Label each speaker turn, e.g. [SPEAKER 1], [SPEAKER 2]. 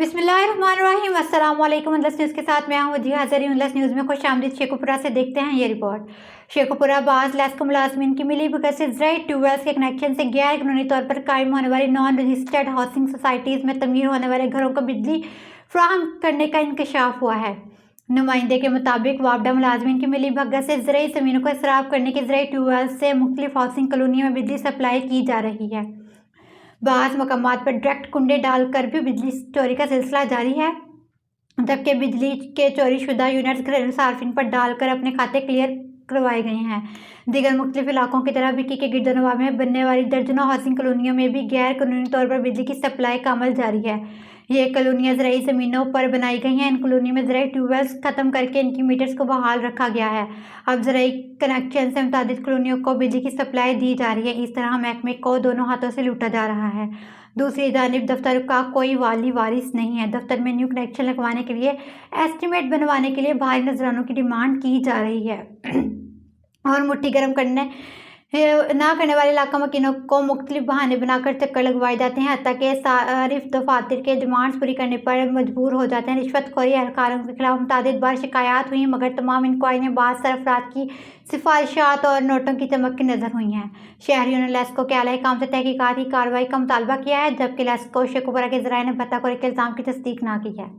[SPEAKER 1] बिस्मिल्लाहिर्रहमानिर्रहीम। अस्सलाम वालेकुम। उल्लास न्यूज़ के साथ मैं हूं जी हाजिर हूं। उल्लास न्यूज़ में खुश आमदीद। शेखुपुरा से देखते हैं ये रिपोर्ट। शेखुपुरा बाज़ लेस्को मुलाजमीन की मिली भगत से ज़राई ट्यूबवेल्स के कनेक्शन से गैर कानूनी तौर पर कायम होने वाली नॉन रजिस्टर्ड हाउसिंग सोसाइटीज़ में तमीर होने वाले घरों को बिजली फराहम करने का इंकशाफ हुआ है। नुमाइंदे के मुताबिक वापडा मुलाजमीन की मिली भगत से ज़राई ज़मीनों को इसराफ करने के ज़राई ट्यूबवेल्स से मुख्तलिफ हाउसिंग कॉलोनियों में बिजली सप्लाई की जा रही है। बाज़ मकामात पर डायरेक्ट कुंडे डालकर भी बिजली चोरी का सिलसिला जारी है, जबकि बिजली के चोरी शुदा यूनिट्स घरेलू सार्फिन पर डालकर अपने खाते क्लियर करवाए गए हैं। दीगर मुख्तलिफ इलाकों की तरह विकी के गिरदोनवा में बनने वाली दर्जनों हाउसिंग कॉलोनियों में भी गैर कानूनी तौर पर बिजली की सप्लाई का अमल जारी है। ये कॉलोनियाँ ज़राई ज़मीनों पर बनाई गई हैं। इन कॉलोनी में ज़राई ट्यूबवेल्स खत्म करके इनकी मीटर्स को बहाल रखा गया है। अब ज़राई कनेक्शन से मुताबिक कॉलोनियों को बिजली की सप्लाई दी जा रही है। इस तरह महकमे को दोनों हाथों से लूटा जा रहा है। दूसरी जानिब दफ्तर का कोई वाली वारिस नहीं है। दफ्तर में न्यू कनेक्शन लगवाने के लिए एस्टीमेट बनवाने के लिए भारी नजरानों की डिमांड की जा रही है और मुट्ठी गर्म करने ना करने वाले इलाका मकीनों को मुख्तलिफ बहाने बनाकर चक्कर लगवाए जाते हैं, हत्ता कि सारिफ दफातर के डिमांड्स पूरी करने पर मजबूर हो जाते हैं। रिश्वतखोरी एहलकारों के खिलाफ मुतादिद बार शिकायत हुई, मगर तमाम इंक्वायरी में बाज़ सरफराद की सिफारिशात और नोटों की चमक नजर हुई हैं। शहरियों ने लेस्को के आला काम से तहकीकाती कार्रवाई का मुतालबा किया है, जबकि लेस्को शेखुपुरा के ज़राए ने भत्ताखोरी के इल्ज़ाम की तस्दीक ना की है।